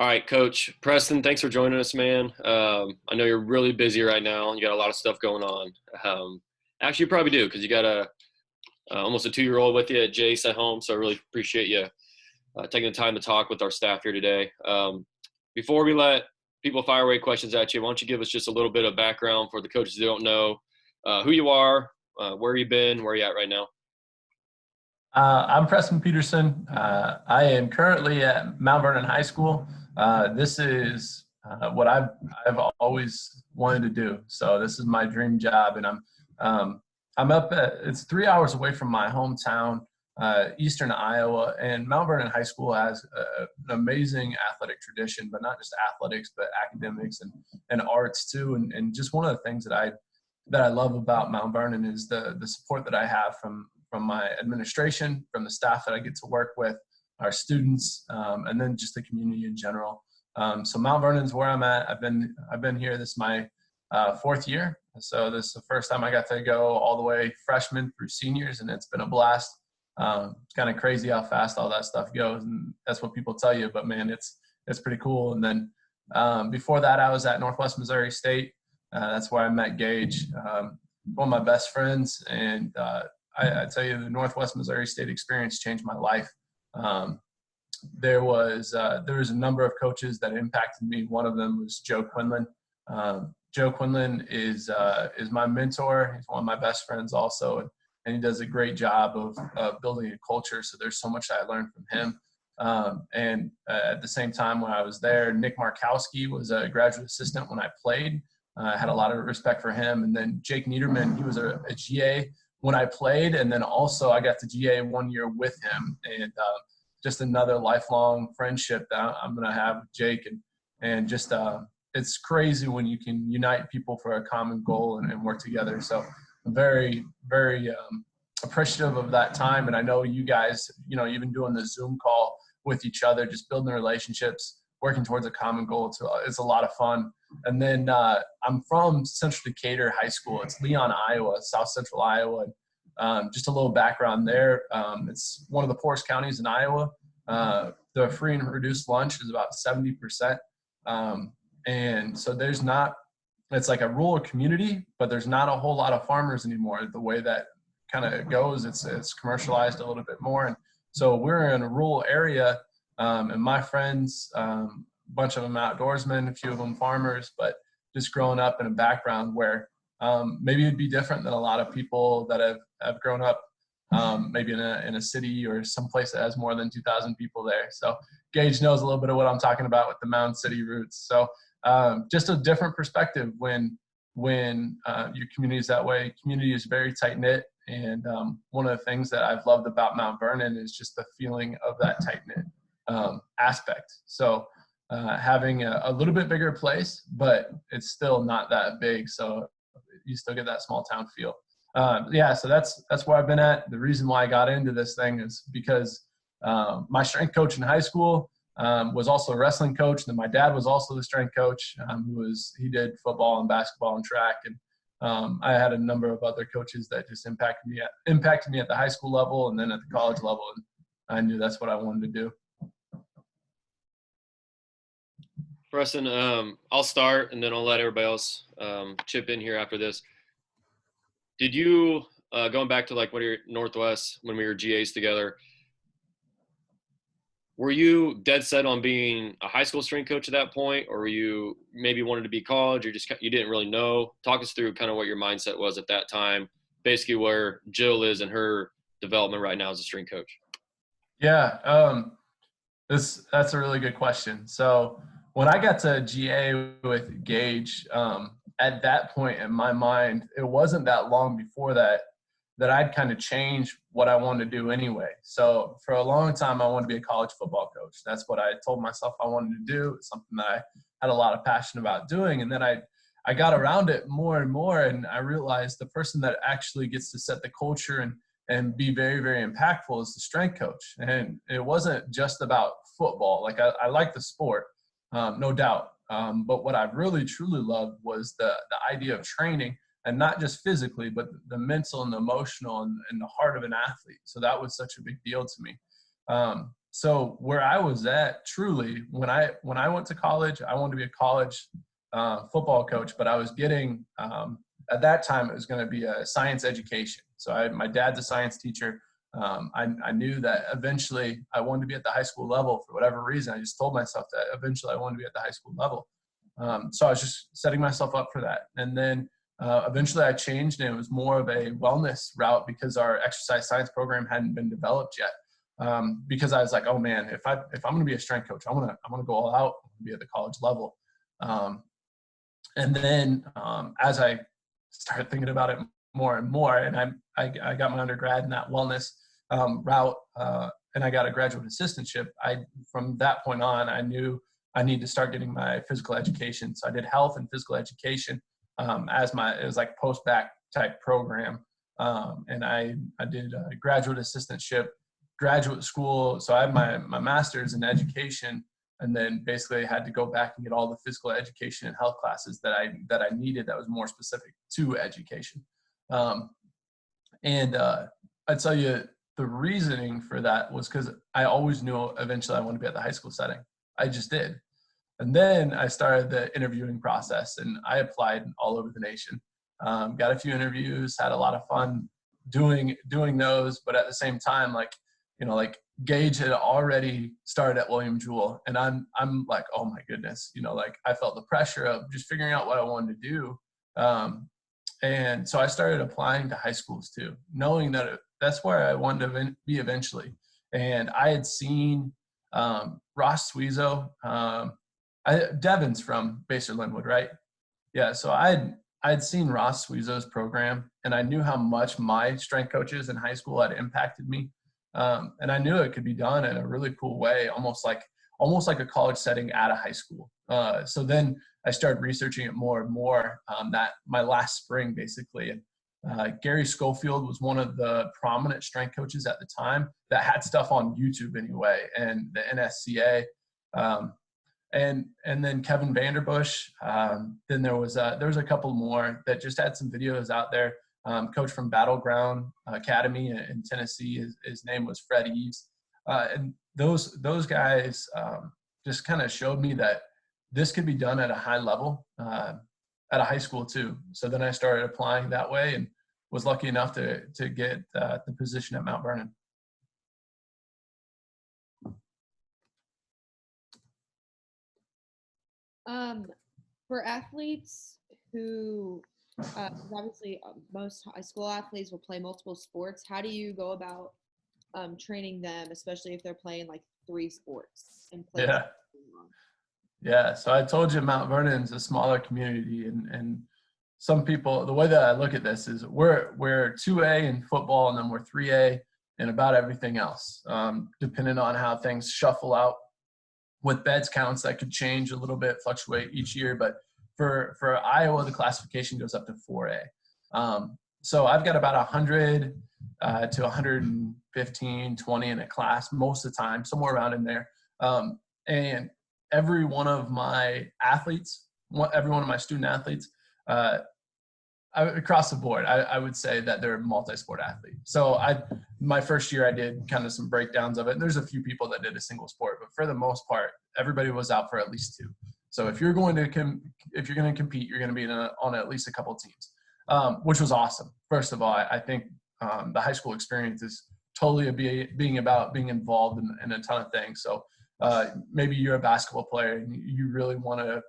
All right, Coach Preston, thanks for joining us, man. I know you're really busy right now. You got a lot of stuff going on. Actually, you probably do because you got almost a 2-year-old with you at Jace at home. So I really appreciate you taking the time to talk with our staff here today. Before we let people fire away questions at you, why don't you give us just a little bit of background for the coaches who don't know who you are, where you've been, where you at right now? I'm Preston Pedersen. I am currently at Mount Vernon High School. This is what I've always wanted to do. So this is my dream job, and I'm up at, it's 3 hours away from my hometown, Eastern Iowa, and Mount Vernon High School has an amazing athletic tradition, but not just athletics, but academics and arts too. And just one of the things that I love about Mount Vernon is the support that I have from my administration, from the staff that I get to work with, our students, and then just the community in general. So Mount Vernon's where I'm at. I've been here. This is my fourth year. So this is the first time I got to go all the way freshman through seniors, and it's been a blast. It's kind of crazy how fast all that stuff goes, and that's what people tell you. But man, it's pretty cool. And then before that, I was at Northwest Missouri State. That's where I met Gage, one of my best friends, and I tell you, the Northwest Missouri State experience changed my life. There was a number of coaches that impacted me. One of them was Joe Quinlan. Joe Quinlan is my mentor. He's one of my best friends also, and he does a great job of building a culture. So there's so much I learned from him. And at the same time, when I was there, Nick Markowski was a graduate assistant when I played. I had a lot of respect for him. And then Jake Niederman, he was a GA when I played, and then also I got to GA 1 year with him, and just another lifelong friendship that I'm going to have with Jake, and just it's crazy when you can unite people for a common goal and work together. So I'm very, very appreciative of that time, and I know you guys, even doing the Zoom call with each other, just building relationships, working towards a common goal. It's a lot of fun. And then I'm from Central Decatur High School. It's Leon, Iowa, South Central Iowa. Just a little background there. It's one of the poorest counties in Iowa. The free and reduced lunch is about 70%. And so it's like a rural community, but there's not a whole lot of farmers anymore. The way that kind of goes, it's commercialized a little bit more. And so we're in a rural area, and my friends, a bunch of them outdoorsmen, a few of them farmers, but just growing up in a background where maybe it'd be different than a lot of people that have grown up maybe in a city or someplace that has more than 2,000 people there. So Gage knows a little bit of what I'm talking about with the Mound City roots. So just a different perspective when your community is that way. Community is very tight knit, and one of the things that I've loved about Mount Vernon is just the feeling of that tight knit aspect. So having a little bit bigger place, but it's still not that big. So you still get that small town feel. So that's where I've been at. The reason why I got into this thing is because my strength coach in high school was also a wrestling coach. And then my dad was also the strength coach. He did football and basketball and track. And I had a number of other coaches that just impacted me at the high school level and then at the college level. And I knew that's what I wanted to do. Preston, I'll start and then I'll let everybody else chip in here after this. Did you, going back to like when you're Northwest, when we were GAs together, were you dead set on being a high school strength coach at that point, or were you maybe wanted to be college, or you didn't really know? Talk us through kind of what your mindset was at that time, basically where Jill is in her development right now as a strength coach. Yeah, that's a really good question. So when I got to GA with Gage, at that point in my mind, it wasn't that long before that I'd kind of changed what I wanted to do anyway. So for a long time, I wanted to be a college football coach. That's what I told myself I wanted to do. It's something that I had a lot of passion about doing. And then I got around it more and more, and I realized the person that actually gets to set the culture and be very, very impactful is the strength coach. And it wasn't just about football. Like I like the sport, no doubt. But what I really, truly loved was the idea of training, and not just physically, but the mental and the emotional and the heart of an athlete. So that was such a big deal to me. So where I was at, truly, when I went to college, I wanted to be a college football coach, but I was getting at that time it was going to be a science education. So my dad's a science teacher. I knew that eventually I wanted to be at the high school level for whatever reason. I just told myself that eventually I wanted to be at the high school level. So I was just setting myself up for that. And then eventually I changed, and it was more of a wellness route because our exercise science program hadn't been developed yet. Because I was like, oh man, if I'm going to be a strength coach, I'm going to go all out and be at the college level. And then as I started thinking about it more and more, and I got my undergrad in that wellness route, and I got a graduate assistantship. From that point on, I knew I need to start getting my physical education. So I did health and physical education it was like a post-bac type program. And I did a graduate assistantship, graduate school. So I had my master's in education, and then basically had to go back and get all the physical education and health classes that I needed that was more specific to education. And I tell you, the reasoning for that was because I always knew eventually I wanted to be at the high school setting. I just did. And then I started the interviewing process, and I applied all over the nation. Got a few interviews, had a lot of fun doing those, but at the same time, like Gage had already started at William Jewell, and I'm like, oh my goodness, like I felt the pressure of just figuring out what I wanted to do. And so I started applying to high schools too, knowing that that's where I wanted to be eventually. And I had seen Ross Suizo, Devin's from Baser Linwood, right? Yeah, so I'd seen Ross Suizo's program, and I knew how much my strength coaches in high school had impacted me. And I knew it could be done in a really cool way, almost like a college setting at a high school. So then I started researching it more and more. That my last spring, basically, and Gary Schofield was one of the prominent strength coaches at the time that had stuff on YouTube anyway, and the NSCA, and then Kevin Vanderbush. Then there was a couple more that just had some videos out there. Coach from Battleground Academy in Tennessee. His name was Fred Eves. And those guys just kind of showed me that this could be done at a high level at a high school too. So then I started applying that way and was lucky enough to get the position at Mount Vernon. For athletes who obviously most high school athletes will play multiple sports, how do you go about training them, especially if they're playing like 3 sports and play? Yeah. So I told you Mount Vernon's a smaller community, and some people, the way that I look at this is we're 2A in football, and then we're 3A in about everything else, depending on how things shuffle out with beds counts. That could change a little bit, fluctuate each year, but for Iowa, the classification goes up to 4A. So I've got about 100 to 115, 20 in a class most of the time, somewhere around in there. And every one of my athletes, every one of my student athletes, across the board, I would say that they're a multi-sport athlete. So my first year I did kind of some breakdowns of it. And there's a few people that did a single sport, but for the most part, everybody was out for at least 2. So if you're going to compete, you're going to be on at least a couple of teams, which was awesome. First of all, I think the high school experience is totally being involved in a ton of things. So maybe you're a basketball player and you really want to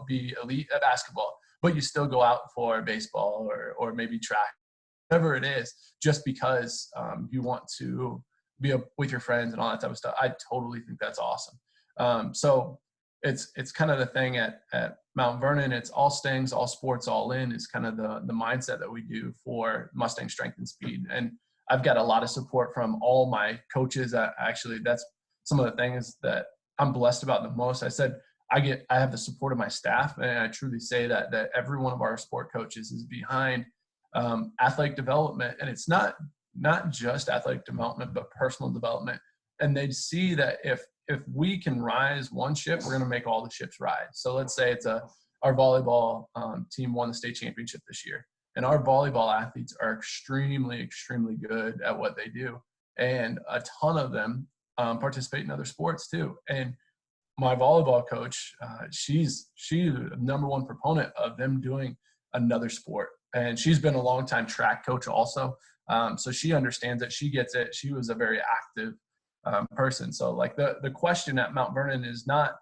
be elite at basketball, but you still go out for baseball or maybe track, whatever it is, just because you want to be with your friends and all that type of stuff. I totally think that's awesome. So it's kind of the thing at Mount Vernon. It's all stings, all sports, all in is kind of the mindset that we do for Mustang Strength and Speed. And I've got a lot of support from all my coaches. Actually, that's some of the things that I'm blessed about the most. I said, I have the support of my staff, and I truly say that every one of our sport coaches is behind athletic development. And it's not just athletic development, but personal development. And they see that if we can rise one ship, we're going to make all the ships rise. So let's say it's our volleyball team won the state championship this year, and our volleyball athletes are extremely, extremely good at what they do. And a ton of them participate in other sports too. And my volleyball coach, she's the number one proponent of them doing another sport. And she's been a longtime track coach also. So she understands it. She gets it. She was a very active person. So like the question at Mount Vernon is not,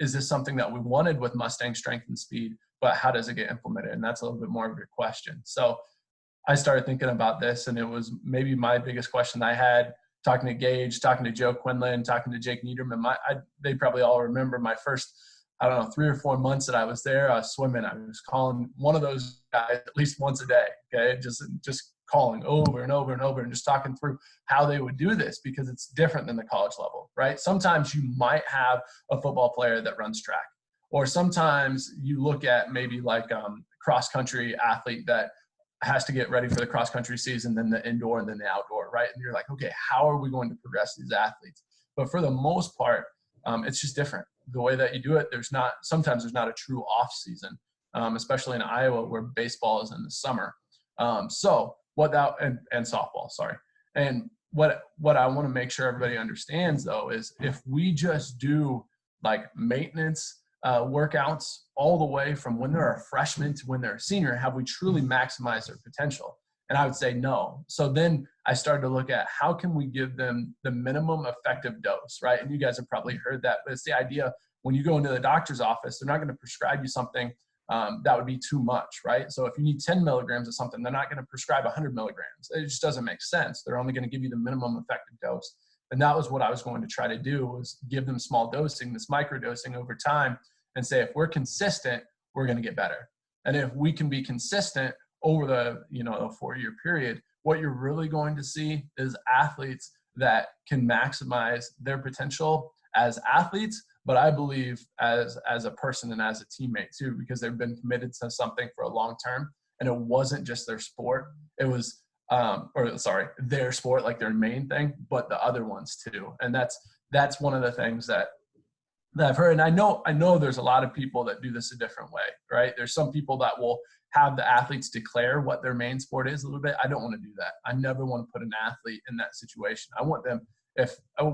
is this something that we wanted with Mustang strength and speed, but how does it get implemented? And that's a little bit more of your question. So I started thinking about this, and it was maybe my biggest question I had, talking to Gage, talking to Joe Quinlan, talking to Jake Niederman. They probably all remember my first, 3 or 4 months that I was there. I was swimming. I was calling one of those guys at least once a day. Okay, just calling over and over and over and just talking through how they would do this, because it's different than the college level, right? Sometimes you might have a football player that runs track, or sometimes you look at maybe like cross country athlete that has to get ready for the cross country season, then the indoor and then the outdoor, right? And you're like, okay, how are we going to progress these athletes? But for the most part, it's just different. The way that you do it, sometimes there's not a true off season, especially in Iowa where baseball is in the summer. And softball, sorry. And what I want to make sure everybody understands though, is if we just do like maintenance workouts all the way from when they're a freshman to when they're a senior, have we truly maximized their potential? And I would say no. So then I started to look at how can we give them the minimum effective dose, right? And you guys have probably heard that, but it's the idea when you go into the doctor's office, they're not going to prescribe you something that would be too much, right? So if you need 10 milligrams of something, they're not going to prescribe 100 milligrams. It just doesn't make sense. They're only going to give you the minimum effective dose. And that was what I was going to try to do, was give them small dosing, this micro dosing over time, and say, if we're consistent, we're going to get better. And if we can be consistent over the 4-year period, what you're really going to see is athletes that can maximize their potential as athletes, but I believe as a person and as a teammate too, because they've been committed to something for a long term. And it wasn't just their sport. It was, their sport, like their main thing, but the other ones too. And that's one of the things that I've heard. And I know there's a lot of people that do this a different way, right? There's some people that will have the athletes declare what their main sport is a little bit. I don't want to do that. I never want to put an athlete in that situation. I want them,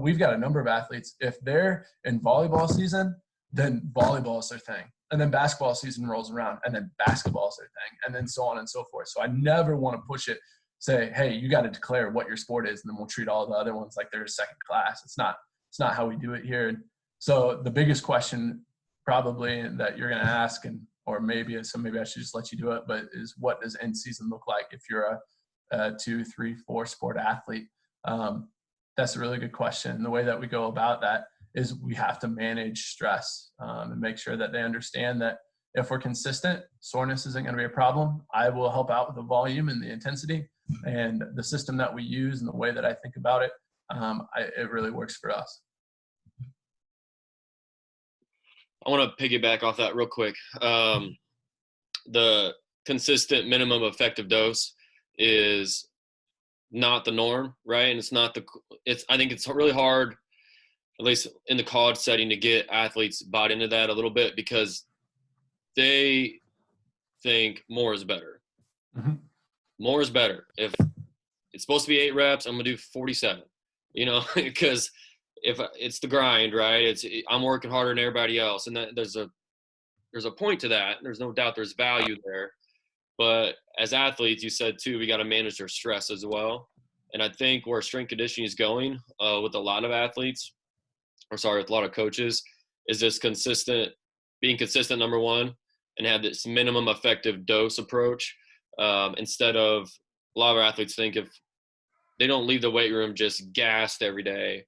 we've got a number of athletes, if they're in volleyball season, then volleyball is their thing. And then basketball season rolls around, and then basketball is their thing, and then so on and so forth. So I never want to push it, say, hey, you got to declare what your sport is, and then we'll treat all the other ones like they're second class. It's not how we do it here. So the biggest question probably that you're going to ask, or maybe I should just let you do it, but is what does end season look like if you're a 2, 3, 4 sport athlete? That's a really good question. And the way that we go about that is we have to manage stress and make sure that they understand that if we're consistent, soreness isn't going to be a problem. I will help out with the volume and the intensity, and the system that we use and the way that I think about it, it really works for us. I want to piggyback off that real quick. The consistent minimum effective dose is not the norm, right? And I think it's really hard, at least in the college setting, to get athletes bought into that a little bit, because they think more is better. Mm-hmm. More is better. If it's supposed to be 8 reps, I'm going to do 47, because if it's the grind, right? I'm working harder than everybody else. And that there's a point to that. There's no doubt there's value there. But as athletes, you said too, we got to manage their stress as well. And I think where strength conditioning is going with a lot of athletes, with a lot of coaches, is this being consistent, number one, and have this minimum effective dose approach. Instead of, a lot of our athletes think if they don't leave the weight room just gassed every day,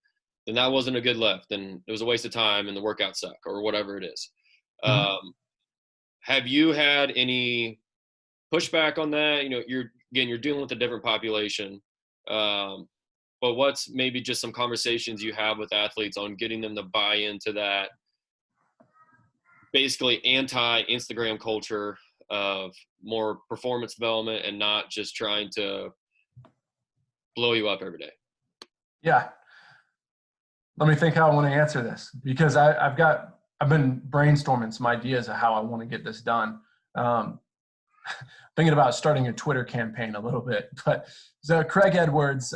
then that wasn't a good lift, and it was a waste of time and the workout suck, or whatever it is. Mm-hmm. Have you had any pushback on that? You're dealing with a different population. But what's maybe just some conversations you have with athletes on getting them to buy into that basically anti-Instagram culture of more performance development and not just trying to blow you up every day? Yeah. Let me think how I want to answer this, because I've been brainstorming some ideas of how I want to get this done. Thinking about starting a Twitter campaign a little bit, but so Craig Edwards,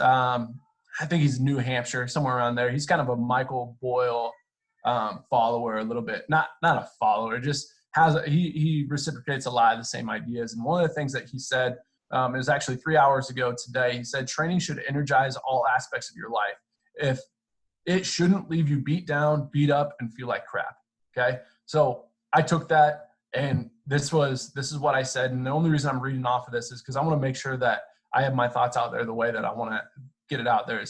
I think he's New Hampshire, somewhere around there. He's kind of a Michael Boyle follower a little bit. Not a follower, just he reciprocates a lot of the same ideas. And one of the things that he said, it was actually 3 hours ago today, he said training should energize all aspects of your life. If it shouldn't leave you beat down, beat up, and feel like crap. Okay. So I took that, and this is what I said. And the only reason I'm reading off of this is because I want to make sure that I have my thoughts out there the way that I want to get it out there.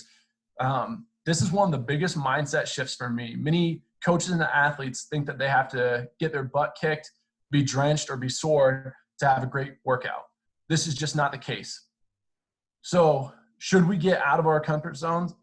This is one of the biggest mindset shifts for me. Many coaches and athletes think that they have to get their butt kicked, be drenched, or be sore to have a great workout. This is just not the case. So should we get out of our comfort zones?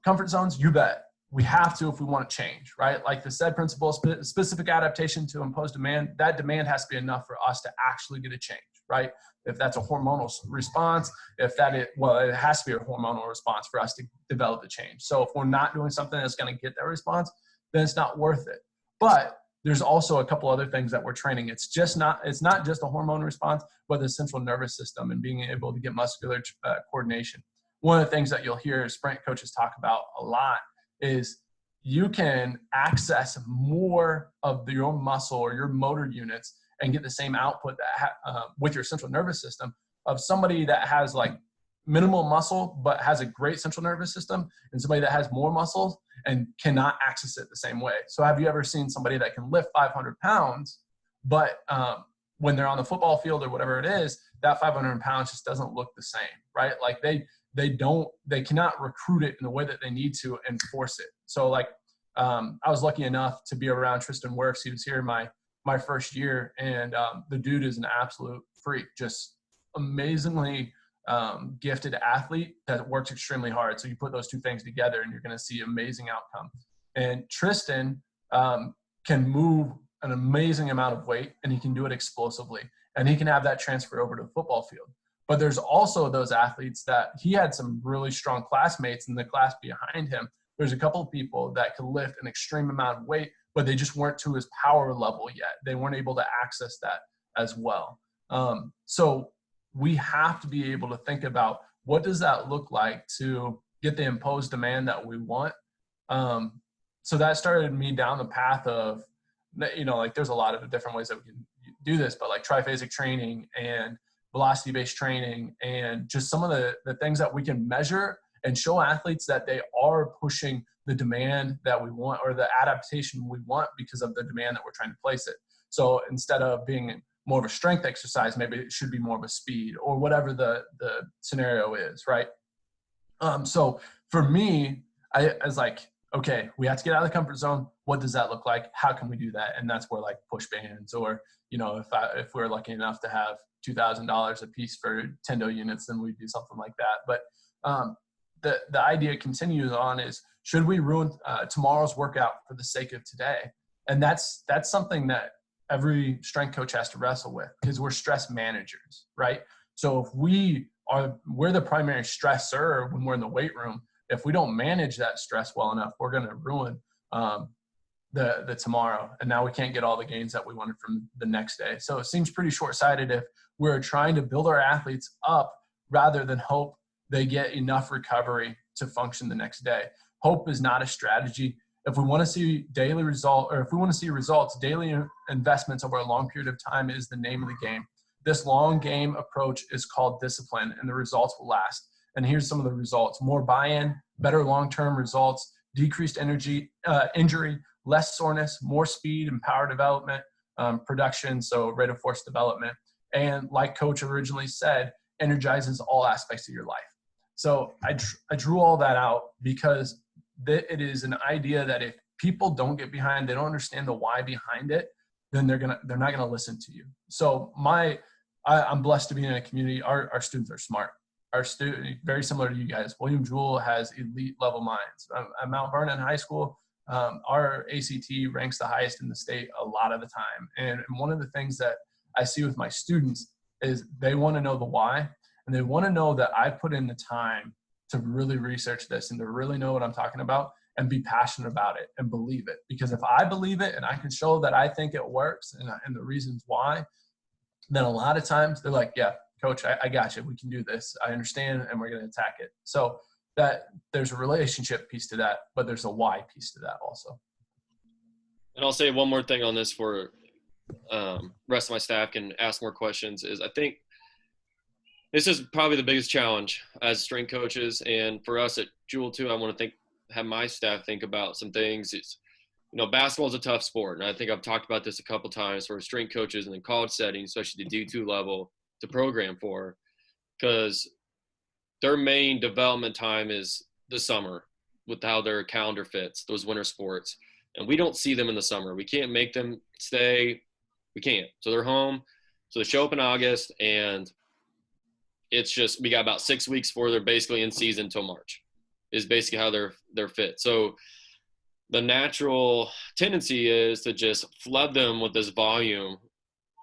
You bet. We have to if we want to change, right? Like the SAID principle, specific adaptation to imposed demand, that demand has to be enough for us to actually get a change, right? If that's a hormonal response, it has to be a hormonal response for us to develop the change. So if we're not doing something that's going to get that response, then it's not worth it. But there's also a couple other things that we're training. It's not just a hormone response, but the central nervous system and being able to get muscular coordination. One of the things that you'll hear sprint coaches talk about a lot is you can access more of your muscle or your motor units and get the same output that with your central nervous system of somebody that has like minimal muscle but has a great central nervous system, and somebody that has more muscles and cannot access it the same way. So have you ever seen somebody that can lift 500 pounds, but when they're on the football field or whatever it is, that 500 pounds just doesn't look the same, right? Like they cannot recruit it in the way that they need to and force it. So like I was lucky enough to be around Tristan Wirfs. He was here my first year, and the dude is an absolute freak, just amazingly gifted athlete that works extremely hard. So you put those two things together and you're going to see amazing outcome. And Tristan can move an amazing amount of weight, and he can do it explosively, and he can have that transfer over to the football field. But there's also those athletes that he had some really strong classmates in the class behind him. There's a couple of people that could lift an extreme amount of weight, but they just weren't to his power level yet. They weren't able to access that as well. So we have to be able to think about what does that look like to get the imposed demand that we want. So that started me down the path of, like there's a lot of different ways that we can do this, but like triphasic training and velocity-based training and just some of the things that we can measure and show athletes that they are pushing the demand that we want or the adaptation we want because of the demand that we're trying to place it. So instead of being more of a strength exercise, maybe it should be more of a speed or whatever the scenario is, right? So for me, I was like, okay, we have to get out of the comfort zone. What does that look like? How can we do that? And that's where like push bands or, if we're lucky enough to have $2,000 a piece for Tendo units, then we'd do something like that. But the idea continues on is, should we ruin tomorrow's workout for the sake of today? And that's something that every strength coach has to wrestle with because we're stress managers, right? So if we're the primary stressor when we're in the weight room, if we don't manage that stress well enough, we're going to ruin the tomorrow. And now we can't get all the gains that we wanted from the next day. So it seems pretty short-sighted if we're trying to build our athletes up rather than hope they get enough recovery to function the next day. Hope is not a strategy. If we want to see daily results, daily investments over a long period of time is the name of the game. This long game approach is called discipline, and the results will last. And here's some of the results: more buy-in, better long-term results, decreased injury, less soreness, more speed and power development, production, so rate of force development. And like Coach originally said, energizes all aspects of your life. So I drew all that out because it is an idea that if people don't get behind, they don't understand the why behind it, then they're not gonna listen to you. So I'm blessed to be in a community. Our students are smart. Our student, very similar to you guys. William Jewell has elite level minds. At Mount Vernon High School, our ACT ranks the highest in the state a lot of the time. And one of the things that I see with my students is they want to know the why, and they want to know that I put in the time to really research this and to really know what I'm talking about and be passionate about it and believe it. Because if I believe it and I can show that I think it works and the reasons why, then a lot of times they're like, yeah, Coach, I got you. We can do this. I understand, and we're going to attack it. So that there's a relationship piece to that, but there's a why piece to that also. And I'll say one more thing on this for rest of my staff can ask more questions is I think this is probably the biggest challenge as strength coaches. And for us at Jewel too, I want to have my staff think about some things. It's, basketball is a tough sport. And I think I've talked about this a couple times for strength coaches and in college settings, especially the D2 level to program for, because their main development time is the summer with how their calendar fits, those winter sports. And we don't see them in the summer. We can't make them stay. We can't. So they're home. So they show up in August, and it's just we got about 6 weeks before they're basically in season until March is basically how they're fit. So the natural tendency is to just flood them with this volume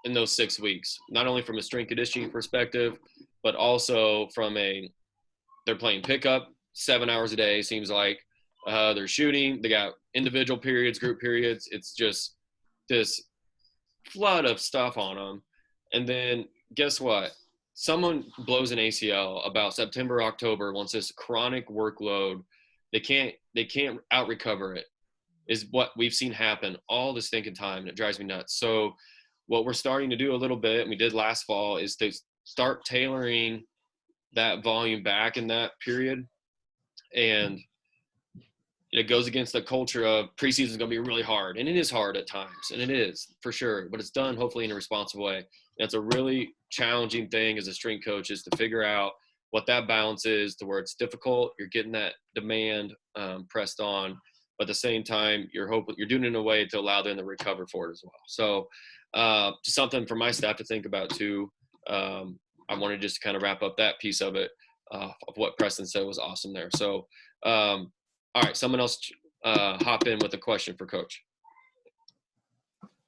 in those 6 weeks, not only from a strength conditioning perspective, but also from they're playing pickup 7 hours a day, seems like. They're shooting. They got individual periods, group periods. It's just this flood of stuff on them. And then guess what? Someone blows an ACL about September, October, once this chronic workload, they can't out recover it, is what we've seen happen all this thinking time, and it drives me nuts. So what we're starting to do a little bit, and we did last fall, is to start tailoring that volume back in that period. And it goes against the culture of preseason is going to be really hard. And it is hard at times, and it is for sure, but it's done hopefully in a responsible way. That's a really challenging thing as a strength coach, is to figure out what that balance is to where it's difficult. You're getting that demand pressed on, but at the same time, you're doing it in a way to allow them to recover for it as well. So just something for my staff to think about too. I wanted just to kind of wrap up that piece of it, of what Preston said was awesome there. So, all right, someone else hop in with a question for Coach.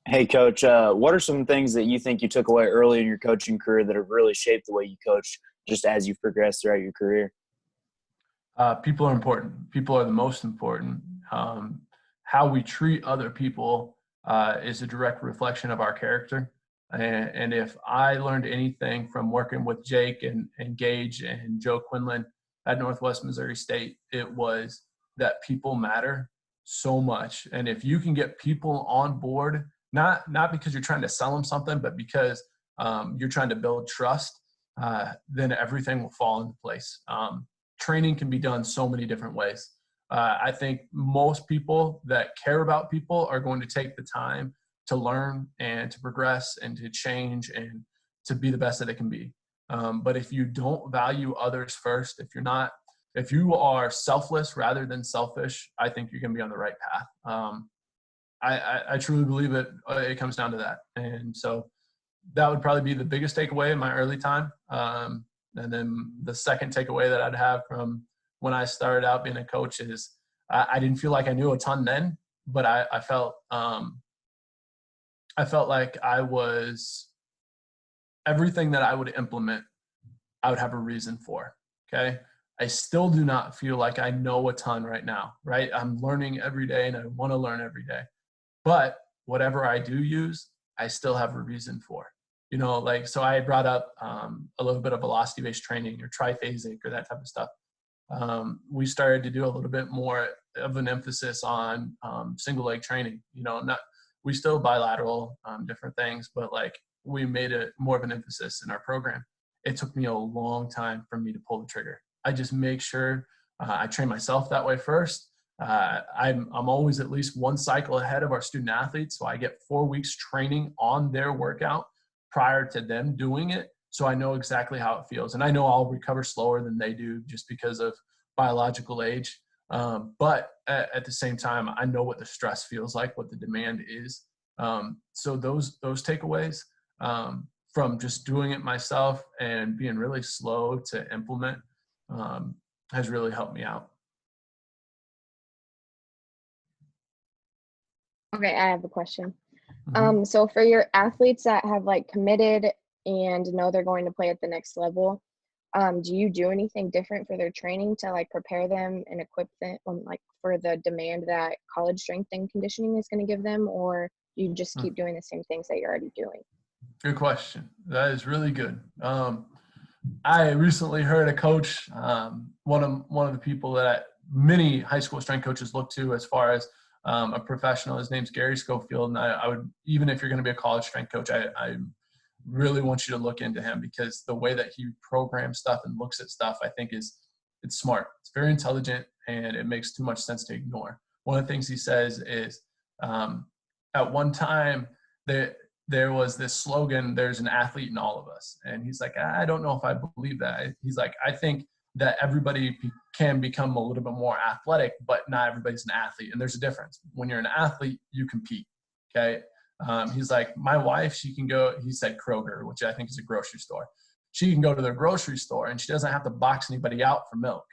Hey, Coach, what are some things that you think you took away early in your coaching career that have really shaped the way you coach just as you've progressed throughout your career? People are important. People are the most important. How we treat other people is a direct reflection of our character. And if I learned anything from working with Jake and Gage and Joe Quinlan at Northwest Missouri State, it was that people matter so much. And if you can get people on board, not because you're trying to sell them something, but because you're trying to build trust, then everything will fall into place. Training can be done so many different ways. I think most people that care about people are going to take the time to learn and to progress and to change and to be the best that it can be. But if you don't value others first, if you are selfless rather than selfish, I think you're going to be on the right path. I truly believe it comes down to that. And so that would probably be the biggest takeaway in my early time. And then the second takeaway that I'd have from when I started out being a coach is I didn't feel like I knew a ton then, but I felt like I was everything that I would implement, I would have a reason for. Okay. I still do not feel like I know a ton right now, right? I'm learning every day and I want to learn every day. But whatever I do use, I still have a reason for. So I had brought up a little bit of velocity-based training or triphasic or that type of stuff. We started to do a little bit more of an emphasis on single leg training. We still bilateral different things, but we made it more of an emphasis in our program. It took me a long time for me to pull the trigger. I just make sure I train myself that way first. I'm always at least one cycle ahead of our student athletes, so I get 4 weeks training on their workout prior to them doing it, so I know exactly how it feels. And I know I'll recover slower than they do just because of biological age. But at the same time, I know what the stress feels like, what the demand is. So those takeaways from just doing it myself and being really slow to implement has really helped me out. Okay, I have a question. Mm-hmm. So for your athletes that have committed and know they're going to play at the next level, do you do anything different for their training to prepare them and equip them for the demand that college strength and conditioning is going to give them, or do you just keep doing the same things that you're already doing? Good question. That is really good. I recently heard a coach, one of the people that many high school strength coaches look to as far as a professional. His name's Gary Schofield, and I would, even if you're going to be a college strength coach, I really want you to look into him, because the way that he programs stuff and looks at stuff, I think it's smart. It's very intelligent, and it makes too much sense to ignore. One of the things he says is, at one time there was this slogan, there's an athlete in all of us. And he's like, I don't know if I believe that. He's like, I think that everybody can become a little bit more athletic, but not everybody's an athlete. And there's a difference. When you're an athlete, you compete. Okay. He's like, my wife, she can go, he said Kroger, which I think is a grocery store. She can go to the grocery store and she doesn't have to box anybody out for milk.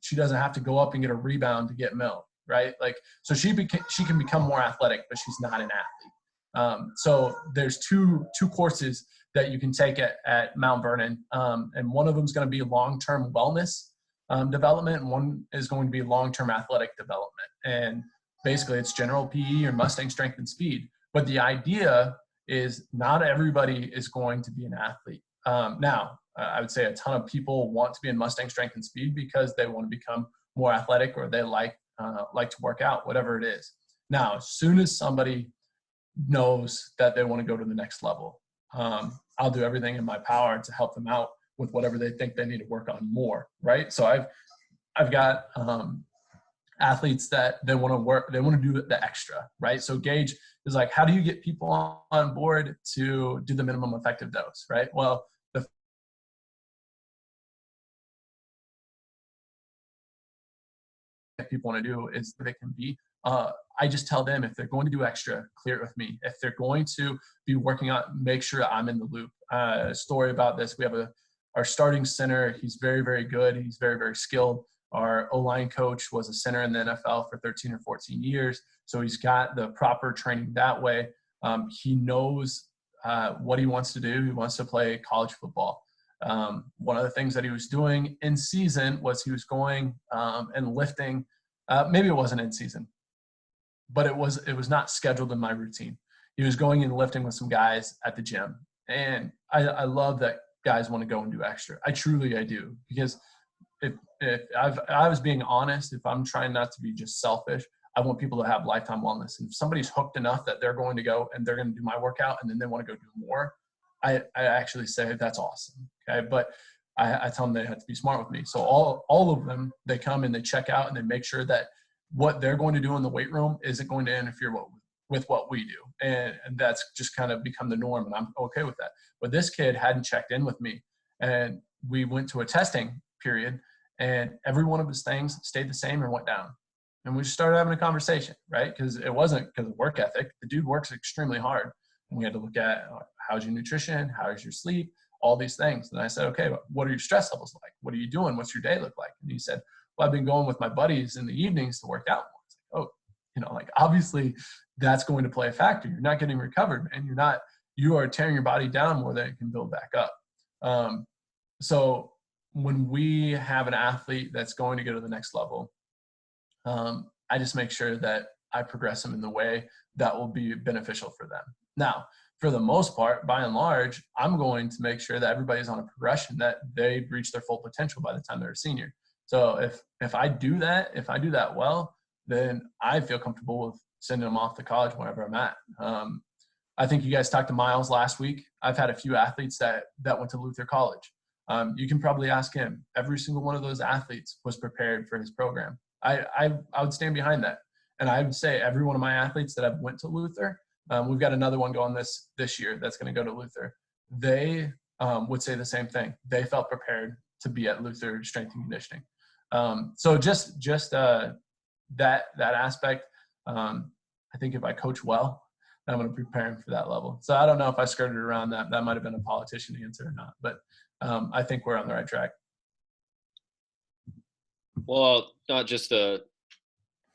She doesn't have to go up and get a rebound to get milk, right? Like, so she can become more athletic, but she's not an athlete. So there's two courses that you can take at Mount Vernon. And one of them is going to be long-term wellness development, and one is going to be long-term athletic development. And basically it's general PE or Mustang strength and speed. But the idea is not everybody is going to be an athlete. Now, I would say a ton of people want to be in Mustang strength and speed because they want to become more athletic, or they like to work out, whatever it is. Now, as soon as somebody knows that they want to go to the next level, I'll do everything in my power to help them out with whatever they think they need to work on more, right? So I've got athletes that they want to do the extra, right? So Gage is like, how do you get people on board to do the minimum effective dose, right? Well, the people want to do is they can be. I just tell them, if they're going to do extra, clear it with me. If they're going to be working on, make sure I'm in the loop. A story about this: we have our starting center. He's very, very good. He's very, very skilled. Our O-line coach was a center in the NFL for 13 or 14 years, so he's got the proper training that way. He knows what he wants to do. He wants to play college football. One of the things that he was doing in season was he was going and lifting. Maybe it wasn't in season, but it was not scheduled in my routine. He was going and lifting with some guys at the gym. And I love that guys want to go and do extra. I do, because if I was being honest, if I'm trying not to be just selfish, I want people to have lifetime wellness. And if somebody's hooked enough that they're going to go and they're going to do my workout and then they want to go do more, I actually say that's awesome. Okay. But I tell them they have to be smart with me. So all of them, they come and they check out and they make sure that what they're going to do in the weight room isn't going to interfere with what we do. And that's just kind of become the norm, and I'm okay with that. But this kid hadn't checked in with me, and we went to a testing period, and every one of his things stayed the same and went down. And we just started having a conversation, right? Because it wasn't because of work ethic. The dude works extremely hard. And we had to look at how's your nutrition, how's your sleep, all these things. And I said, okay, what are your stress levels like? What are you doing? What's your day look like? And he said, well, I've been going with my buddies in the evenings to work out more. It's like, oh, obviously that's going to play a factor. You're not getting recovered, man. You are tearing your body down more than it can build back up. So when we have an athlete that's going to go to the next level, I just make sure that I progress them in the way that will be beneficial for them. Now, for the most part, by and large, I'm going to make sure that everybody's on a progression that they reach their full potential by the time they're a senior. So if I do that well, then I feel comfortable with sending them off to college wherever I'm at. I think you guys talked to Miles last week. I've had a few athletes that went to Luther College. You can probably ask him. Every single one of those athletes was prepared for his program. I would stand behind that. And I would say every one of my athletes that have went to Luther, we've got another one going this year that's going to go to Luther. They would say the same thing. They felt prepared to be at Luther strength and conditioning. So just that aspect, I think if I coach well, I'm going to prepare him for that level. So I don't know if I skirted around that. That might have been a politician answer or not, but I think we're on the right track. Well, not just to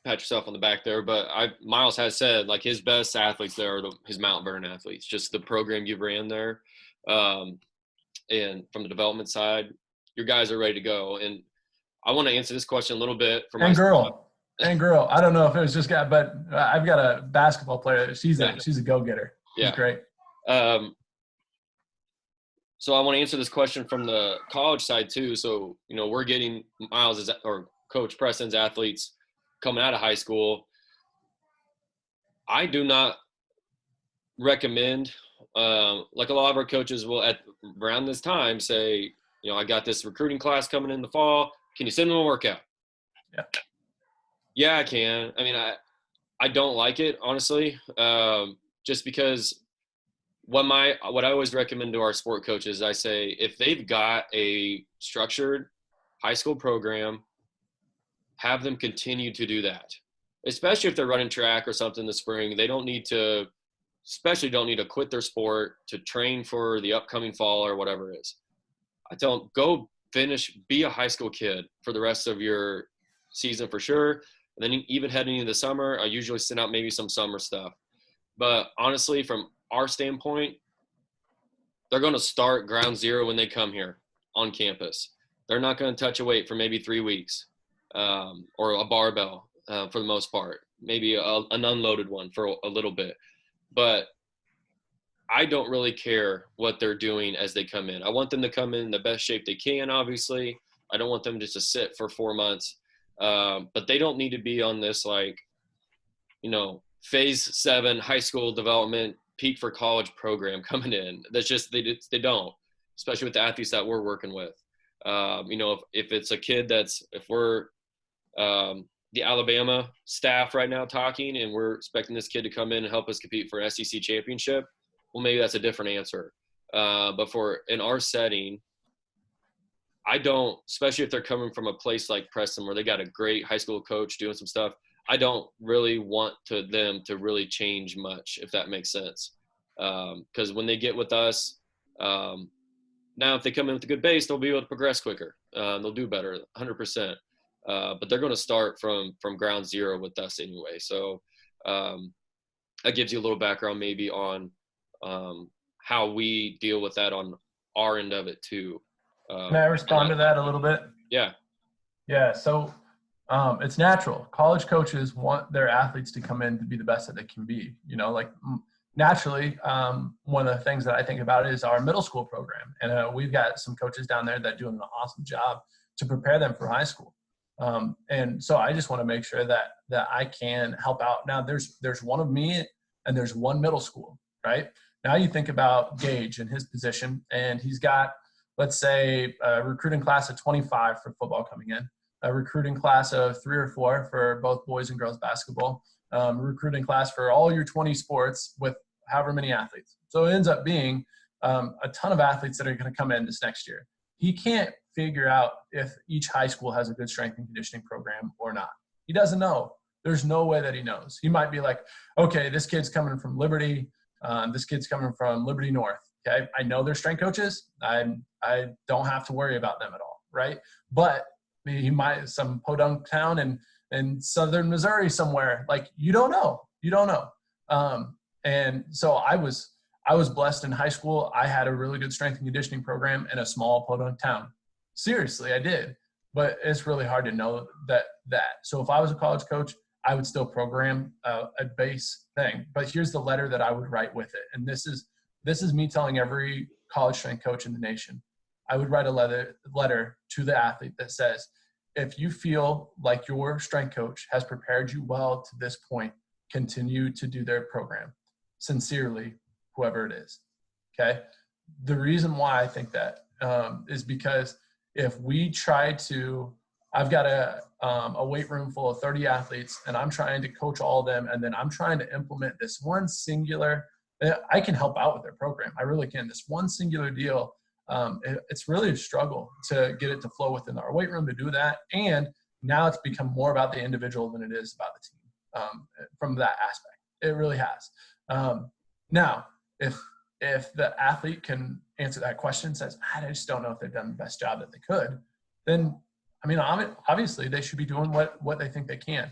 pat yourself on the back there, but Miles has said, like, his best athletes there are his Mount Vernon athletes, just the program you ran there. And from the development side, your guys are ready to go. And I want to answer this question a little bit for my girl. I don't know if it was just guy, but I've got a basketball player. She's a go-getter. She's great. So I want to answer this question from the college side too. So, we're getting or Coach Preston's athletes coming out of high school. I do not recommend, like a lot of our coaches will at around this time say, I got this recruiting class coming in the fall. Can you send them a workout? Yeah. Yeah, I can. I mean, I don't like it, honestly, just because what I always recommend to our sport coaches, I say, if they've got a structured high school program, have them continue to do that, especially if they're running track or something in the spring. They don't need to quit their sport to train for the upcoming fall or whatever it is. I tell them, go be a high school kid for the rest of your season for sure. And then even heading into the summer, I usually send out maybe some summer stuff. But honestly, from our standpoint, they're going to start ground zero when they come here on campus. They're not going to touch a weight for maybe 3 weeks, or a barbell for the most part, maybe an unloaded one for a little bit. But I don't really care what they're doing as they come in. I want them to come in the best shape they can, obviously. I don't want them just to sit for 4 months. But they don't need to be on this, phase 7 high school development peak for college program coming in. That's just, they don't, especially with the athletes that we're working with. If it's a kid if we're the Alabama staff right now talking and we're expecting this kid to come in and help us compete for an SEC championship, well, maybe that's a different answer. But in our setting, I don't, especially if they're coming from a place like Preston where they got a great high school coach doing some stuff, I don't really want them to really change much, if that makes sense. Because when they get with us, now if they come in with a good base, they'll be able to progress quicker. They'll do better, 100%. But they're going to start from ground zero with us anyway. So that gives you a little background maybe on how we deal with that on our end of it too. May I respond to that a little bit? Yeah. Yeah. So it's natural. College coaches want their athletes to come in to be the best that they can be. Naturally, one of the things that I think about is our middle school program. And we've got some coaches down there that do an awesome job to prepare them for high school. And so I just want to make sure that I can help out. Now there's one of me and there's one middle school, right? Now you think about Gage and his position, and he's got, let's say, a recruiting class of 25 for football coming in, a recruiting class of 3 or 4 for both boys and girls basketball, recruiting class for all your 20 sports with however many athletes. So it ends up being a ton of athletes that are going to come in this next year. He can't figure out if each high school has a good strength and conditioning program or not. He doesn't know. There's no way that he knows. He might be like, okay, this kid's coming from Liberty. This kid's coming from Liberty North. Okay, I know they're strength coaches. I don't have to worry about them at all, right? But he might some podunk town in southern Missouri somewhere. Like, you don't know. And so I was blessed in high school. I had a really good strength and conditioning program in a small podunk town. Seriously, I did. But it's really hard to know that. So if I was a college coach, I would still program a base thing. But here's the letter that I would write with it. And this is me telling every college strength coach in the nation. I would write a letter to the athlete that says, if you feel like your strength coach has prepared you well to this point, continue to do their program. Sincerely, whoever it is. Okay. The reason why I think that is because if we try to, I've got a weight room full of 30 athletes and I'm trying to coach all of them. And then I'm trying to implement this one singular, I can help out with their program. I really can. This one singular deal. It's really a struggle to get it to flow within our weight room to do that. And now it's become more about the individual than it is about the team from that aspect. It really has. Now, if the athlete can answer that question and says, I just don't know if they've done the best job that they could, then, I mean, obviously they should be doing what they think they can.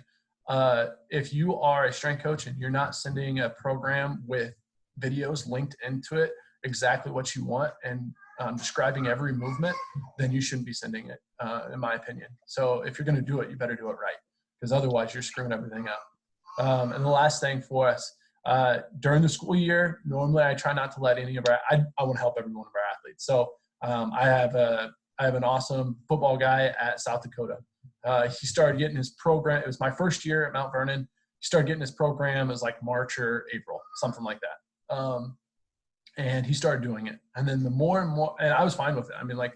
If you are a strength coach and you're not sending a program with videos linked into it, exactly what you want, and describing every movement, then you shouldn't be sending it, in my opinion. So if you're going to do it, you better do it right, because otherwise you're screwing everything up. And the last thing for us, During the school year, normally I try not to let any of I want to help every one of our athletes. So I have an awesome football guy at South Dakota. He started getting his program. It was my first year at Mount Vernon. He started getting his program. It was like March or April, something like that. And he started doing it. And then the more and more, and I was fine with it. I mean, like,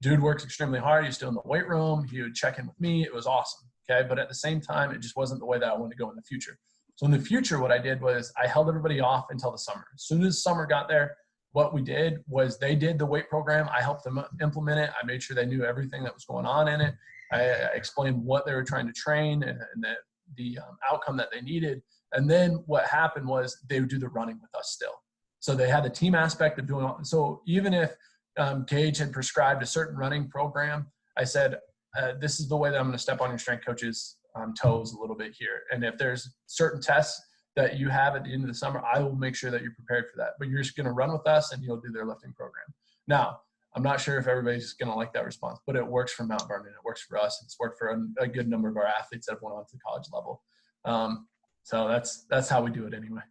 dude works extremely hard. He's still in the weight room. He would check in with me. It was awesome. Okay. But at the same time, it just wasn't the way that I wanted to go in the future. So in the future, what I did was I held everybody off until the summer. As soon as summer got there, what we did was they did the weight program. I helped them implement it. I made sure they knew everything that was going on in it. I explained what they were trying to train and the outcome that they needed. And then what happened was they would do the running with us still. So they had the team aspect of doing – so even if Gage had prescribed a certain running program, I said, this is the way that I'm going to step on your strength coach's toes a little bit here. And if there's certain tests that you have at the end of the summer, I will make sure that you're prepared for that. But you're just going to run with us and you'll do their lifting program. Now, I'm not sure if everybody's going to like that response, but it works for Mount Vernon. It works for us. It's worked for a good number of our athletes that have went on to the college level. So that's how we do it anyway.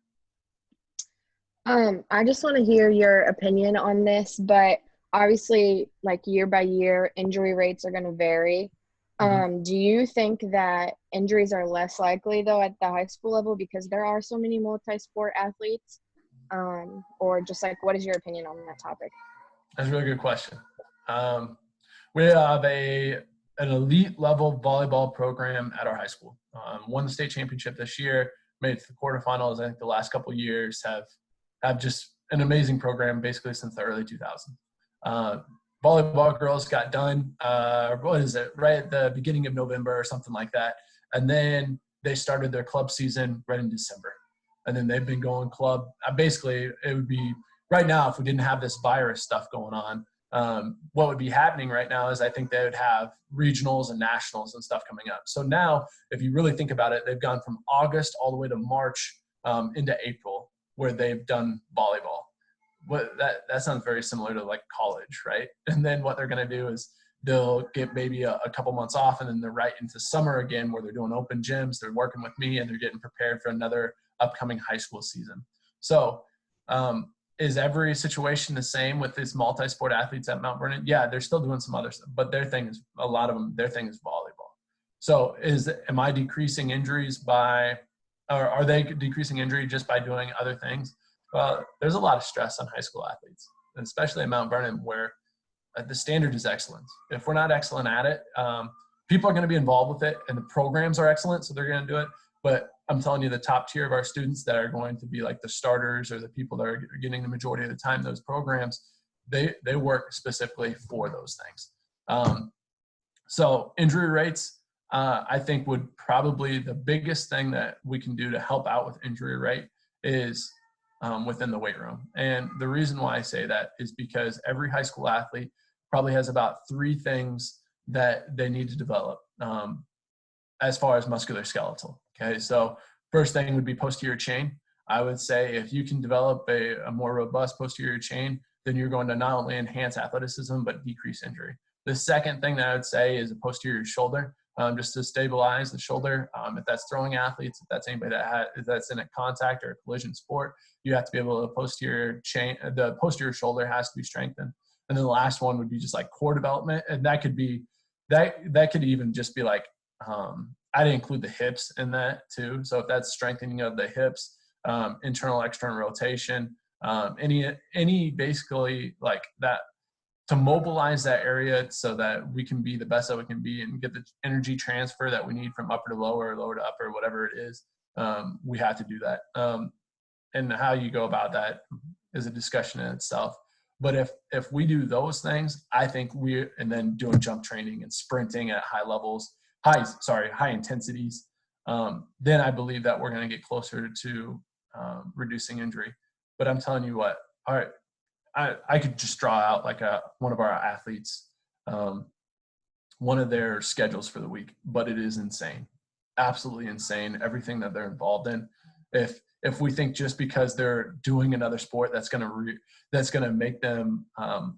I just want to hear your opinion on this, but obviously, like year by year, injury rates are going to vary. Do you think that injuries are less likely, though, at the high school level because there are so many multi-sport athletes? Or just like, what is your opinion on that topic? That's a really good question. We have an elite level volleyball program at our high school. Won the state championship this year, made it to the quarterfinals. I think the last couple of years have just an amazing program basically since the early 2000s. Volleyball girls got done, right at the beginning of November or something like that. And then they started their club season right in December. And then they've been going club. Basically, it would be right now, if we didn't have this virus stuff going on, what would be happening right now is I think they would have regionals and nationals and stuff coming up. So now, if you really think about it, they've gone from August all the way to March into April where they've done volleyball. That sounds very similar to like college, right? And then what they're going to do is they'll get maybe a couple months off and then they're right into summer again where they're doing open gyms. They're working with me and they're getting prepared for another upcoming high school season. So is every situation the same with these multi-sport athletes at Mount Vernon? Yeah, they're still doing some other stuff, but their thing is volleyball. So am I decreasing injuries or are they decreasing injury just by doing other things? Well, there's a lot of stress on high school athletes, especially at Mount Vernon where the standard is excellence. If we're not excellent at it, people are going to be involved with it and the programs are excellent, so they're going to do it. But I'm telling you, the top tier of our students that are going to be like the starters or the people that are getting the majority of the time, those programs, they work specifically for those things. So injury rates, I think would probably the biggest thing that we can do to help out with injury rate is within the weight room. And the reason why I say that is because every high school athlete probably has about 3 things that they need to develop as far as musculoskeletal. Okay, so first thing would be posterior chain. I would say if you can develop a more robust posterior chain, then you're going to not only enhance athleticism, but decrease injury. The second thing that I would say is a posterior shoulder, just to stabilize the shoulder. If that's throwing athletes, if that's anybody if that's in a contact or a collision sport, you have to be able to the posterior shoulder has to be strengthened. And then the last one would be just like core development. And that could be, that could even just be like, I'd include the hips in that too. So if that's strengthening of the hips, internal, external rotation, any basically like that, to mobilize that area so that we can be the best that we can be and get the energy transfer that we need from upper to lower, lower to upper, whatever it is, we have to do that. And how you go about that is a discussion in itself. But if we do those things, I think and then doing jump training and sprinting at high intensities, then I believe that we're going to get closer to reducing injury. But I'm telling you what, all right, I could just draw out like one of our athletes, one of their schedules for the week, but it is insane, absolutely insane, everything that they're involved in. If we think just because they're doing another sport that's going to make them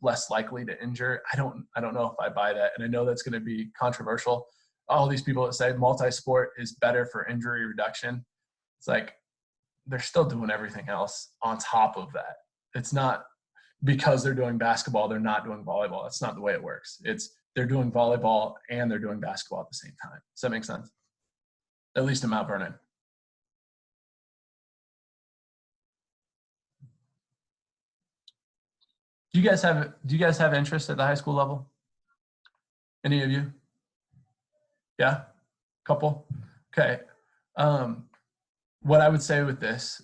less likely to injure, I don't know if I buy that. And I know that's going to be controversial. All these people that say multi-sport is better for injury reduction, it's like, they're still doing everything else on top of that. It's not because they're doing basketball, they're not doing volleyball. That's not the way it works. It's they're doing volleyball and they're doing basketball at the same time. Does that make sense? At least in Mount Vernon. Do you guys have interest at the high school level? Any of you? Yeah? Couple? Okay. What I would say with this,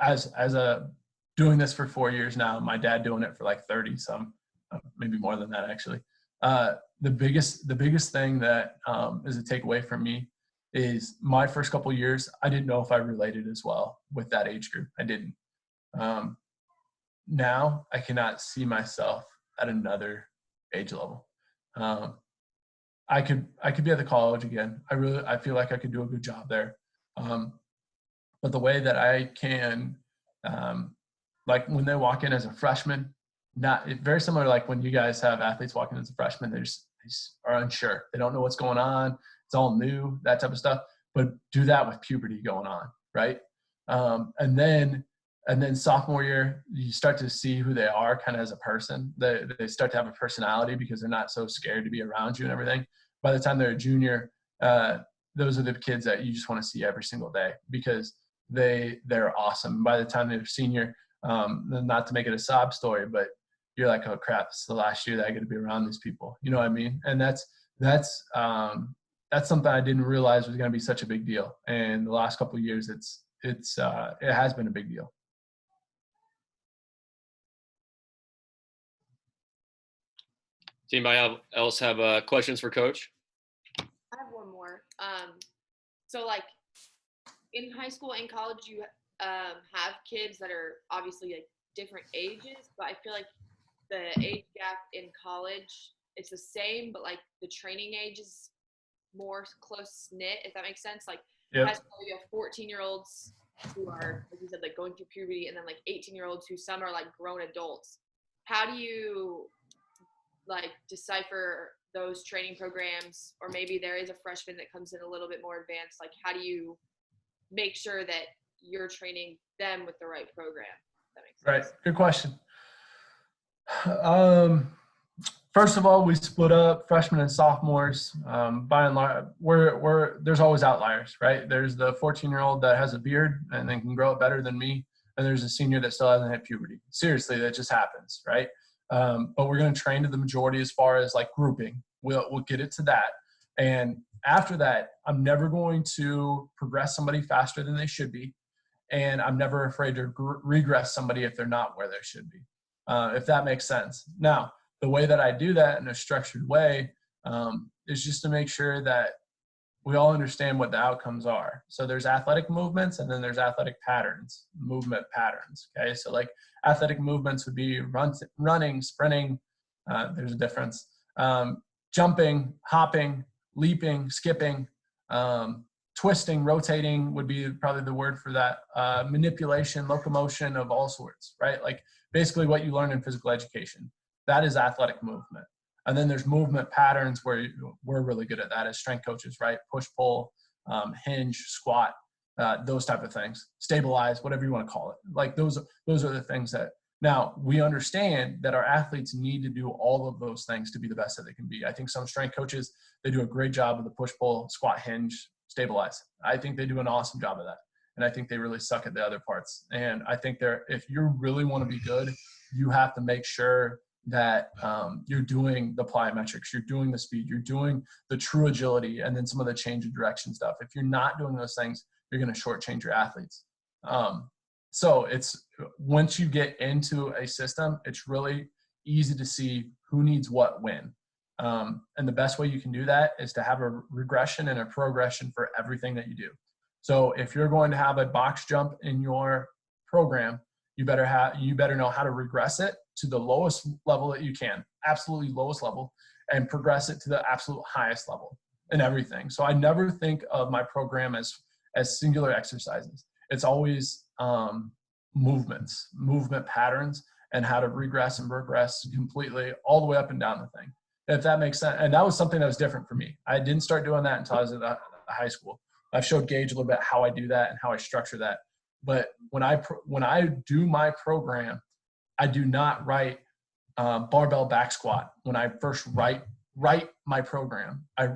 as a doing this for 4 years now, my dad doing it for like 30 some, maybe more than that actually. The biggest thing that is a takeaway from me is my first couple years, I didn't know if I related as well with that age group. I didn't. Now I cannot see myself at another age level. I could be at the college again. I feel like I could do a good job there. But the way that I can, like when they walk in as a freshman, very similar like when you guys have athletes walking in as a freshman, they are unsure. They don't know what's going on. It's all new, that type of stuff. But do that with puberty going on, right? And then sophomore year, you start to see who they are kind of as a person. They start to have a personality because they're not so scared to be around you and everything. By the time they're a junior, those are the kids that you just want to see every single day because they're awesome. By the time they're senior, not to make it a sob story, but you're like, oh crap, it's the last year that I get to be around these people. You know what I mean? And that's something I didn't realize was going to be such a big deal. And the last couple of years, it has been a big deal. Does anybody else have questions for Coach? I have one more. So like in high school and college, you have kids that are obviously like different ages, but I feel like the age gap in college, it's the same, but like the training age is more close knit, if that makes sense. Like Yep. high school, you have 14-year-olds who are, like you said, like going through puberty, and then like 18-year-olds who some are like grown adults. How do you like decipher those training programs, or maybe there is a freshman that comes in a little bit more advanced? Like how do you make sure that you're training them with the right program? That makes sense. Right. Good question. First of all, we split up freshmen and sophomores. By and large, there's always outliers, right? There's the 14-year-old that has a beard and then can grow it better than me, and there's a senior that still hasn't hit puberty. Seriously, that just happens, right? But we're going to train to the majority as far as like grouping. We'll get it to that, and after that, I'm never going to progress somebody faster than they should be, and I'm never afraid to regress somebody if they're not where they should be. If that makes sense. Now, the way that I do that in a structured way is just to make sure that we all understand what the outcomes are. So there's athletic movements and then there's athletic patterns, movement patterns. Okay, so like athletic movements would be running, sprinting. There's a difference. Jumping, hopping, leaping, skipping, twisting, rotating would be probably the word for that. Manipulation, locomotion of all sorts, right? Like basically what you learn in physical education. That is athletic movement. And then there's movement patterns where we're really good at that as strength coaches, right? Push, pull, hinge, squat, those type of things. Stabilize, whatever you want to call it. Like those are the things that now we understand that our athletes need to do all of those things to be the best that they can be. I think some strength coaches, they do a great job of the push, pull, squat, hinge, stabilize. I think they do an awesome job of that. And I think they really suck at the other parts. And I think if you really want to be good, you have to make sure that you're doing the plyometrics, you're doing the speed, you're doing the true agility, and then some of the change of direction stuff. If you're not doing those things, you're going to shortchange your athletes. So it's once you get into a system, it's really easy to see who needs what when. And the best way you can do that is to have a regression and a progression for everything that you do. So if you're going to have a box jump in your program, you better know how to regress it to the lowest level that you can, absolutely lowest level, and progress it to the absolute highest level in everything. So I never think of my program as singular exercises. It's always movements, movement patterns, and how to regress and progress completely all the way up and down the thing, if that makes sense. And that was something that was different for me. I didn't start doing that until I was at high school. I've showed Gage a little bit how I do that and how I structure that. But when I do my program, I do not write barbell back squat. When I first write my program, I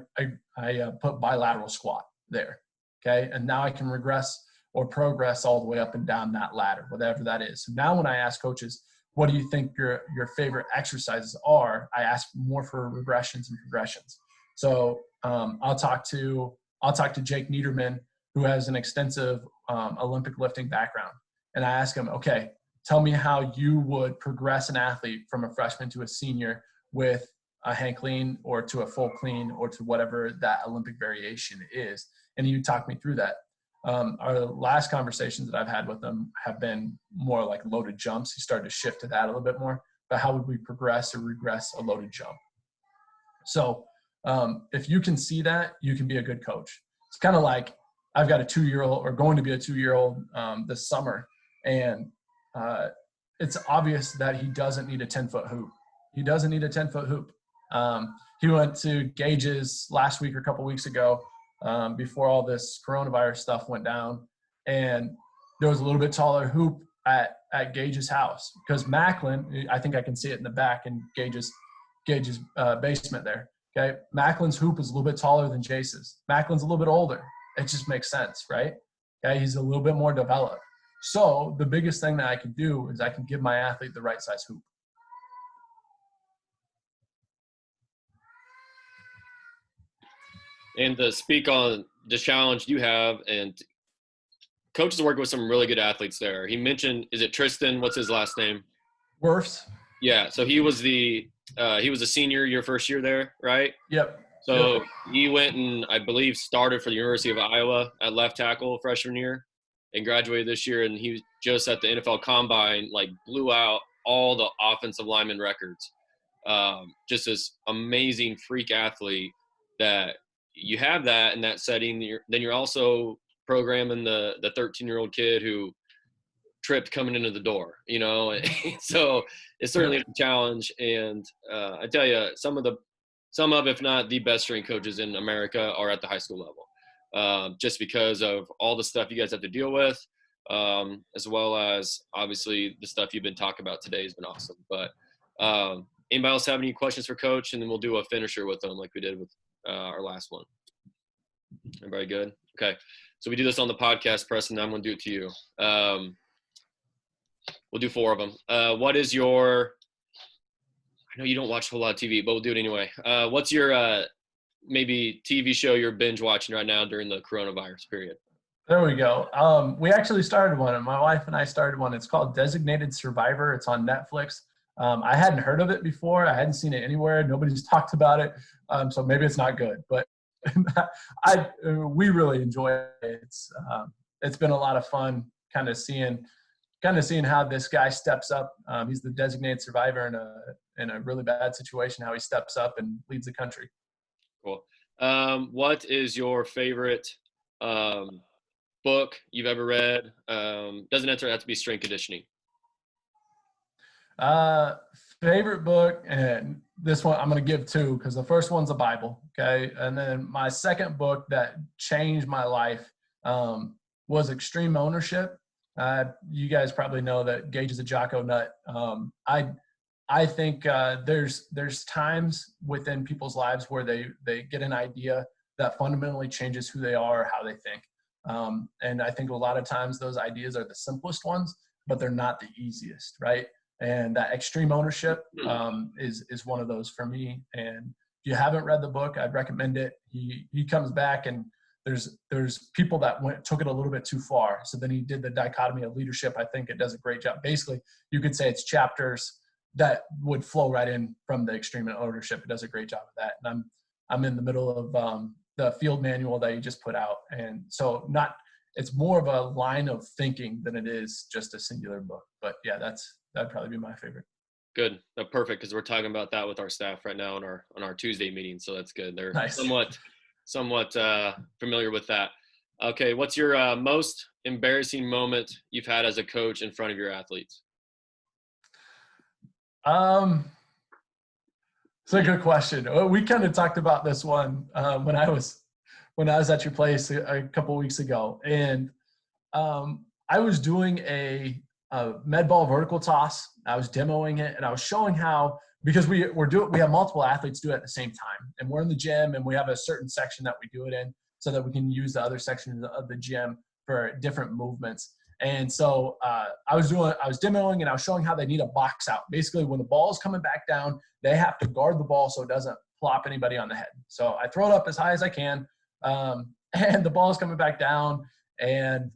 put bilateral squat there. Okay, and now I can regress or progress all the way up and down that ladder, whatever that is. So now when I ask coaches, what do you think your favorite exercises are? I ask more for regressions and progressions. So I'll talk to Jake Niederman, who has an extensive Olympic lifting background, and I ask him, okay, tell me how you would progress an athlete from a freshman to a senior with a hang clean or to a full clean or to whatever that Olympic variation is. And he would talk me through that. Our last conversations that I've had with him have been more like loaded jumps. He started to shift to that a little bit more, but how would we progress or regress a loaded jump? So if you can see that, you can be a good coach. It's kind of like I've got a 2-year-old or going to be a 2-year-old this summer. And it's obvious that he doesn't need a 10-foot hoop. He doesn't need a 10-foot hoop. He went to Gage's last week or a couple weeks ago before all this coronavirus stuff went down. And there was a little bit taller hoop at Gage's house because Macklin, I think I can see it in the back in Gage's basement there. Okay. Macklin's hoop is a little bit taller than Jace's. Macklin's a little bit older. It just makes sense, right? Okay. He's a little bit more developed. So the biggest thing that I can do is I can give my athlete the right size hoop. And to speak on the challenge you have, and coaches working with some really good athletes there. He mentioned, is it Tristan? What's his last name? Wirfs. Yeah. So he was a senior your first year there, right? Yep. So he went and I believe started for the University of Iowa at left tackle freshman year and graduated this year. And he was just at the NFL Combine, like blew out all the offensive lineman records. Just this amazing freak athlete that you have that in that setting. Then you're also programming the 13-year-old kid who tripped coming into the door, you know? So it's certainly a challenge. And I tell you, some of, if not the best strength coaches in America are at the high school level, just because of all the stuff you guys have to deal with, as well as obviously the stuff you've been talking about today has been awesome. But anybody else have any questions for Coach? And then we'll do a finisher with them like we did with our last one. Everybody good? Okay. So we do this on the podcast, Preston. I'm going to do it to you. We'll do 4 of them. What is your – I know you don't watch a whole lot of TV, but we'll do it anyway. What's your maybe TV show you're binge watching right now during the coronavirus period? There we go. We actually started one. My wife and I started one. It's called Designated Survivor. It's on Netflix. I hadn't heard of it before. I hadn't seen it anywhere. Nobody's talked about it. So maybe it's not good, but we really enjoy it. It's been a lot of fun kind of seeing how this guy steps up. He's the designated survivor in a really bad situation, how he steps up and leads the country. Cool. What is your favorite book you've ever read? Doesn't necessarily have to be strength conditioning. Favorite book, and this one I'm going to give 2 because the first one's the Bible, okay? And then my second book that changed my life was Extreme Ownership. You guys probably know that Gage is a Jocko nut. I think there's times within people's lives where they get an idea that fundamentally changes who they are, how they think. And I think a lot of times those ideas are the simplest ones, but they're not the easiest, right? And that Extreme Ownership is one of those for me. And if you haven't read the book, I'd recommend it. He comes back and there's people that took it a little bit too far. So then he did the dichotomy of leadership. I think it does a great job. Basically, you could say it's chapters that would flow right in from the Extreme Ownership. It does a great job of that. And I'm in the middle of the field manual that he just put out. And so it's more of a line of thinking than it is just a singular book. But yeah, that'd probably be my favorite. Good. Perfect. Because we're talking about that with our staff right now on our Tuesday meeting. So that's good. They're nice. somewhat familiar with that. Okay. What's your most embarrassing moment you've had as a coach in front of your athletes? It's a good question. We kind of talked about this one when I was at your place a couple of weeks ago, and I was doing a med ball vertical toss. I was demoing it, and I was showing how, because we have multiple athletes do it at the same time, and we're in the gym, and we have a certain section that we do it in, so that we can use the other sections of the gym for different movements. And so I was demoing, and I was showing how they need a box out. Basically, when the ball is coming back down, they have to guard the ball so it doesn't plop anybody on the head. So I throw it up as high as I can, and the ball is coming back down, and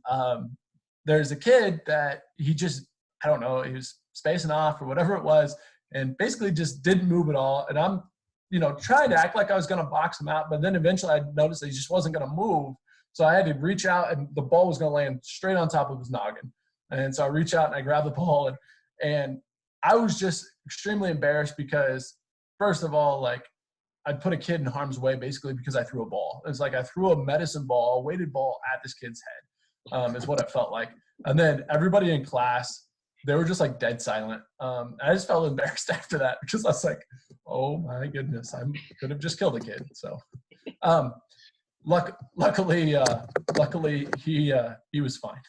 there's a kid that he just, I don't know, he was spacing off or whatever it was, and basically just didn't move at all. And I'm, trying to act like I was going to box him out, but then eventually I noticed that he just wasn't going to move. So I had to reach out, and the ball was going to land straight on top of his noggin. And so I reach out and I grab the ball, and I was just extremely embarrassed because, first of all, like, I put a kid in harm's way basically because I threw a ball. It's like I threw a medicine ball, a weighted ball at this kid's head, is what it felt like. And then everybody in class, they were just like dead silent. I just felt embarrassed after that because I was like, oh my goodness, I could have just killed a kid. So luckily he was fine.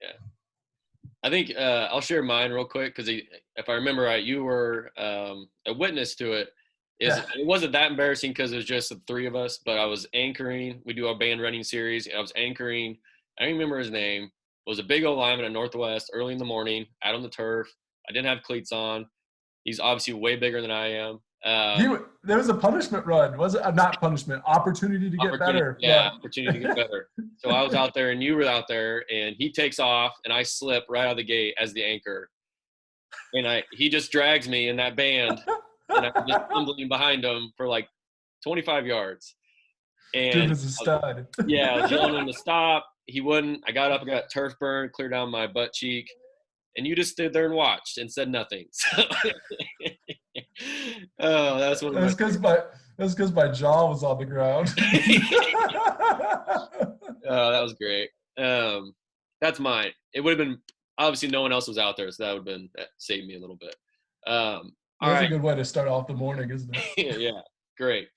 Yeah. I think I'll share mine real quick because if I remember right, you were a witness to it. Yeah. It wasn't that embarrassing because it was just the three of us, but I was anchoring. We do our band running series, and I was anchoring. I don't remember his name. It was a big old lineman at Northwest early in the morning, out on the turf. I didn't have cleats on. He's obviously way bigger than I am. There was a punishment run, was it? Not punishment, opportunity to get better. Yeah, opportunity to get better. So I was out there, and you were out there, and he takes off, and I slip right out of the gate as the anchor. And he just drags me in that band, and I'm just tumbling behind him for like 25 yards. And dude was a stud. Yeah, I was yelling him to stop. He wouldn't. I got up and got turf burn, clear down my butt cheek. And you just stood there and watched and said nothing. So oh, that's what. That's because my jaw was on the ground. Oh, that was great. That's mine. It would have been obviously no one else was out there, so that saved me a little bit. That's a good way to start off the morning, isn't it? Yeah, great.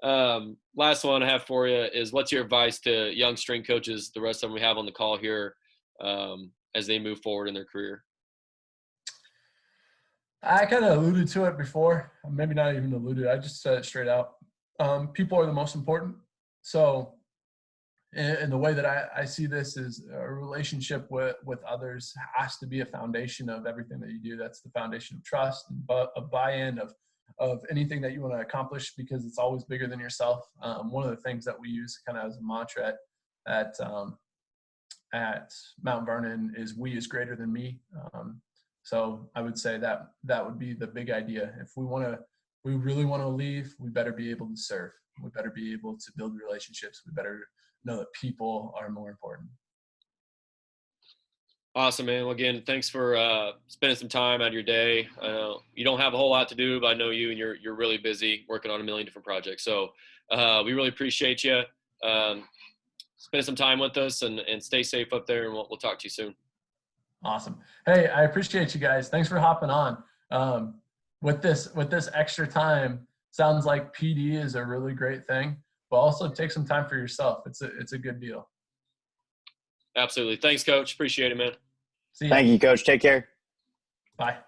Last one I have for you is, what's your advice to young strength coaches, the rest of them we have on the call here, as they move forward in their career? I kind of alluded to it before. Maybe not even alluded. I just said it straight out. People are the most important. So, and the way that I see this is a relationship with others has to be a foundation of everything that you do. That's the foundation of trust and a buy-in of anything that you want to accomplish, because it's always bigger than yourself. One of the things that we use kind of as a mantra at Mount Vernon is "we is greater than me." So I would say that would be the big idea. If we really want to leave, we better be able to serve. We better be able to build relationships. We better know that people are more important. Awesome, man. Well, again, thanks for spending some time out of your day. I know you don't have a whole lot to do, but I know you, and you're really busy working on a million different projects. So we really appreciate you. Spend some time with us, and stay safe up there, and we'll talk to you soon. Awesome. Hey, I appreciate you guys. Thanks for hopping on. With this extra time, sounds like PD is a really great thing, but also take some time for yourself. It's a good deal. Absolutely. Thanks, Coach. Appreciate it, man. See ya. Thank you, Coach. Take care. Bye.